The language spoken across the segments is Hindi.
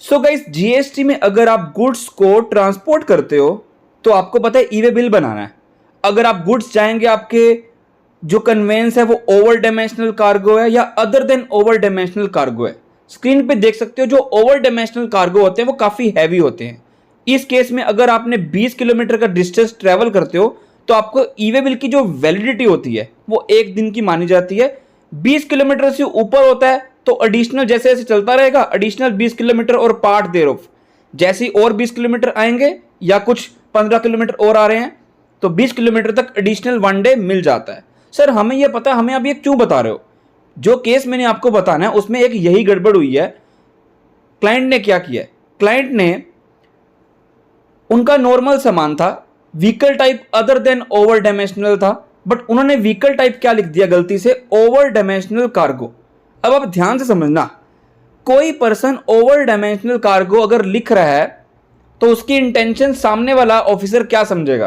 सो गाइस, जीएसटी में अगर आप गुड्स को ट्रांसपोर्ट करते हो तो आपको पता है ई वे बिल बनाना है। अगर आप गुड्स चाहेंगे, आपके जो कन्वेंस है वो ओवर डायमेंशनल कार्गो है या other than over dimensional cargo है। स्क्रीन पे देख सकते हो जो ओवर डायमेंशनल कार्गो होते हैं वो काफ़ी हैवी होते हैं। इस केस में अगर आपने 20 किलोमीटर का डिस्टेंस ट्रैवल करते हो तो आपको ई वे बिल की जो वैलिडिटी होती है वो 1 दिन की मानी जाती है। 20 किलोमीटर से ऊपर होता है तो एडिशनल जैसे जैसे चलता रहेगा, एडिशनल 20 किलोमीटर और पार्ट देर ऑफ, जैसे ही और 20 किलोमीटर आएंगे या कुछ 15 किलोमीटर और आ रहे हैं तो 20 किलोमीटर तक एडिशनल 1 डे मिल जाता है। सर हमें यह पता है, हमें आप ये क्यों बता रहे हो? जो केस मैंने आपको बताना है उसमें एक यही गड़बड़ हुई है। क्लाइंट ने क्या किया है, क्लाइंट ने उनका नॉर्मल सामान था, vehicle type other than over dimensional था, बट उन्होंने व्हीकल टाइप क्या लिख दिया गलती से, ओवर डायमेंशनल कार्गो। अब आप ध्यान से समझना, कोई पर्सन ओवर डायमेंशनल कार्गो अगर लिख रहा है तो उसकी इंटेंशन सामने वाला ऑफिसर क्या समझेगा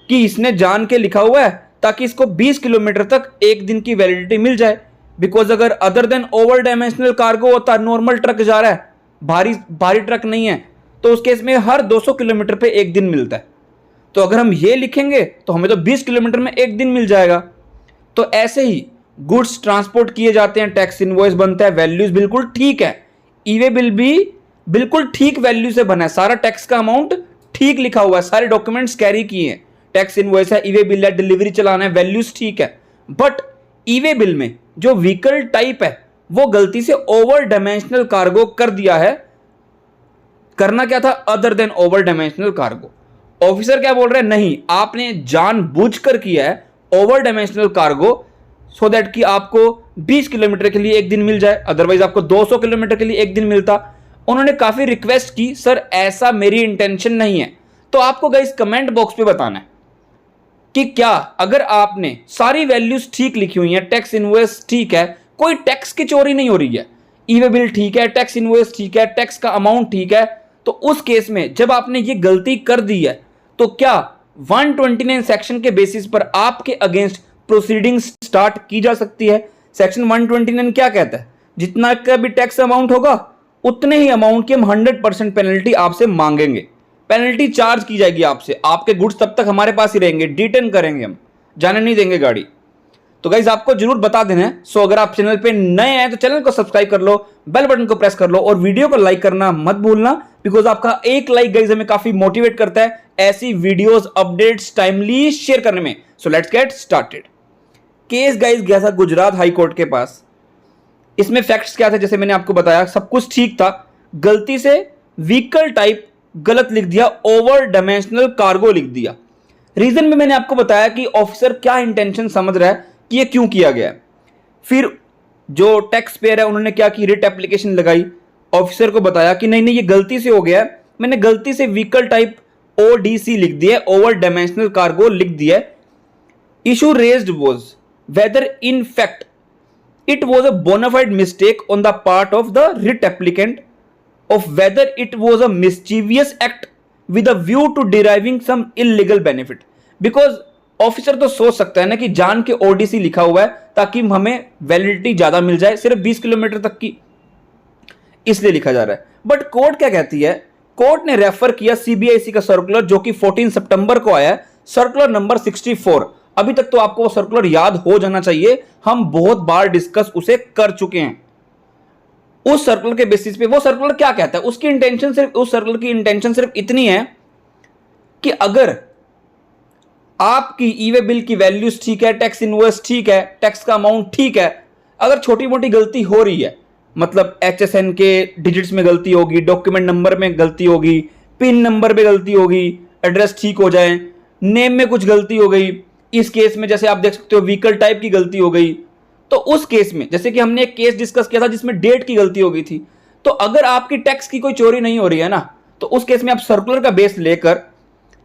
कि इसने जान के लिखा हुआ है ताकि इसको 20 किलोमीटर तक 1 दिन की वैलिडिटी मिल जाए। बिकॉज अगर other than over dimensional cargo होता, नॉर्मल ट्रक जा रहा है, भारी ट्रक नहीं है, तो उस केस में हर 200 किलोमीटर पे 1 दिन मिलता है। तो अगर हम ये लिखेंगे तो हमें तो 20 किलोमीटर में 1 दिन मिल जाएगा। तो ऐसे ही गुड्स ट्रांसपोर्ट किए जाते हैं, टैक्स इनवॉइस बनता है, वैल्यूज बिल्कुल ठीक है, ई वे बिल भी बिल्कुल ठीक वैल्यू से बना है, सारा टैक्स का अमाउंट ठीक लिखा हुआ है, सारे डॉक्यूमेंट्स कैरी किए हैं, टैक्स इनवॉइस है, ई वे बिल है, डिलीवरी चलाना है, वैल्यूज ठीक है। बट ई वे बिल में जो व्हीकल टाइप है वो गलती से ओवर डायमेंशनल कार्गो कर दिया है। करना क्या था, other than over dimensional cargo. Officer क्या बोल रहे हैं, नहीं आपने जानबूझकर किया है over dimensional cargo so that कि आपको 20 किलोमीटर के लिए 1 दिन मिल जाए, अदरवाइज आपको 200 किलोमीटर के लिए 1 दिन मिलता। उन्होंने काफी रिक्वेस्ट की, सर ऐसा मेरी इंटेंशन नहीं है। तो आपको गाइस कमेंट बॉक्स पे बताना है कि क्या अगर आपने सारी वैल्यूज ठीक लिखी हुई हैं, टैक्स इनवॉइस ठीक है, कोई टैक्स की चोरी नहीं हो रही है, ई वे बिल ठीक है, टैक्स इनवॉइस ठीक है, टैक्स का अमाउंट ठीक है, तो उस केस में जब आपने ये गलती कर दी है तो क्या 129 सेक्शन के बेसिस पर आपके अगेंस्ट प्रोसीडिंग्स स्टार्ट की जा सकती है? सेक्शन 129 क्या कहता है, जितना का भी टैक्स अमाउंट होगा उतने ही अमाउंट की हम 100% पेनल्टी आपसे मांगेंगे, पेनल्टी चार्ज की जाएगी आपसे, आपके गुड्स तब तक हमारे पास ही रहेंगे, डिटेन करेंगे, हम जाने नहीं देंगे गाड़ी। तो गाइज आपको जरूर बता देना है। सो अगर आप चैनल पे नए आए तो चैनल को सब्सक्राइब कर लो, बेल बटन को प्रेस कर लो और वीडियो को लाइक करना मत भूलना, बिकॉज आपका एक लाइक गाइज हमें काफी मोटिवेट करता है ऐसी वीडियोस अपडेट्स टाइमली शेयर करने में। So let's get started. Case guys गया था गुजरात हाई कोर्ट के पास। इसमें फैक्ट्स क्या थे, जैसे मैंने आपको बताया सब कुछ ठीक था, गलती से व्हीकल टाइप गलत लिख दिया, ओवर डायमेंशनल कार्गो लिख दिया। रीजन में मैंने आपको बताया कि ऑफिसर क्या इंटेंशन समझ रहा है कि ये क्यों किया गया है। फिर जो टैक्स पेयर है उन्होंने क्या की, रिट एप्लीकेशन लगाई, ऑफिसर को बताया कि नहीं नहीं ये गलती से हो गया है, मैंने गलती से व्हीकल टाइप ओडीसी लिख दिया, ओवर डायमेंशनल कार्गो लिख दिया। Issue raised was whether in fact it was a bona fide mistake on the part of the writ applicant of whether it was a mischievous act with a view to deriving some illegal benefit। because officer तो सोच सकता है ना कि जान के ओडीसी लिखा हुआ है ताकि हमें वैलिडिटी ज्यादा मिल जाए, सिर्फ 20 किलोमीटर तक की, इसलिए लिखा जा रहा है। बट कोर्ट क्या कहती है, कोर्ट ने रेफर किया सीबीआईसी का सर्कुलर जो कि 14 सितंबर को आया है, सर्कुलर नंबर 64। अभी तक तो आपको वो सर्कुलर याद हो जाना चाहिए, हम बहुत बार डिस्कस उसे कर चुके हैं। उस सर्कुलर के बेसिस पे वो सर्कुलर क्या कहता है, उसकी इंटेंशन सिर्फ, उस सर्कुलर की इंटेंशन सिर्फ इतनी है कि अगर आपकी ई वे बिल की वैल्यूज ठीक है, टैक्स इनवॉइस ठीक है, टैक्स का अमाउंट ठीक है, अगर छोटी मोटी गलती हो रही है, मतलब एचएसएन के डिजिट्स में गलती होगी, डॉक्यूमेंट नंबर में गलती होगी, पिन नंबर पे गलती होगी, एड्रेस ठीक हो जाए, नेम में कुछ गलती हो गई, इस केस में जैसे आप देख सकते हो व्हीकल टाइप की गलती हो गई, तो उस केस में जैसे कि हमने एक केस डिस्कस किया था जिसमें डेट की गलती हो गई थी, तो अगर आपकी टैक्स की कोई चोरी नहीं हो रही है ना, तो उस केस में आप सर्कुलर का बेस लेकर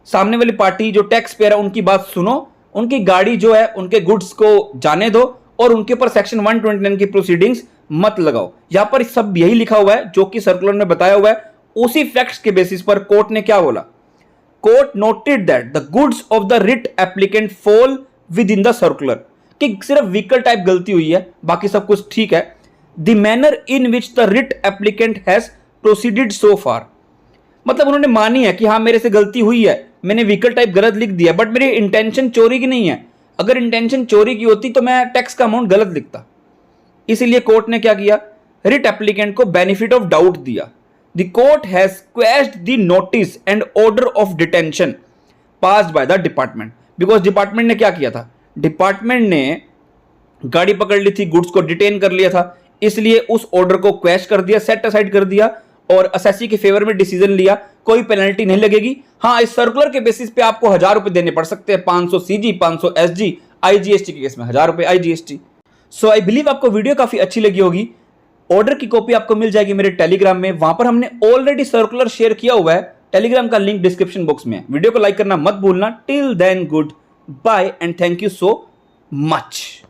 सामने वाली पार्टी जो टैक्स पेयर है उनकी बात सुनो, उनकी गाड़ी जो है उनके गुड्स को जाने दो और उनके ऊपर सेक्शन 129 की प्रोसीडिंग्स मत लगाओ। यहां पर सब यही लिखा हुआ है जो कि सर्कुलर में बताया हुआ है। उसी फैक्ट्स के बेसिस पर कोर्ट ने क्या बोला, court noted that the goods of the writ applicant fall with in the circular, कि सिर्फ व्हीकल टाइप गलती हुई है, बाकी सब कुछ ठीक है। The manner in which the writ applicant has proceeded so far, मतलब उन्होंने मानी है कि हाँ मेरे से गलती हुई है, मैंने व्हीकल टाइप गलत लिख दिया, बट मेरी इंटेंशन चोरी की नहीं है। अगर इंटेंशन चोरी की होती तो मैं टैक्स का अमाउंट गलत लिखता। इसीलिए कोर्ट ने क्या किया, रिट एप्लीकेंट को बेनिफिट ऑफ डाउट दिया। The court has quashed the notice and order of detention passed by the department, because department ने क्या किया था, डिपार्टमेंट ने गाड़ी पकड़ ली थी, गुड्स को डिटेन कर लिया था, इसलिए उस ऑर्डर को क्वेश्चन कर दिया, सेट असाइड कर दिया और असेसी के फेवर में डिसीजन लिया, कोई पेनल्टी नहीं लगेगी। हाँ, इस सर्कुलर के बेसिस पे आपको 1000 रुपए देने पड़ सकते हैं, 500 सीजी, 500 एसजी, आईजीएसटी के केस में 1000 रुपए आईजीएसटी। सो आई बिलीव आपको वीडियो काफी अच्छी लगी होगी। ऑर्डर की कॉपी आपको मिल जाएगी मेरे टेलीग्राम में, वहां पर हमने ऑलरेडी सर्कुलर शेयर किया हुआ है, टेलीग्राम का लिंक डिस्क्रिप्शन बॉक्स में। वीडियो को लाइक करना मत भूलना। Till then good bye and thank you so much.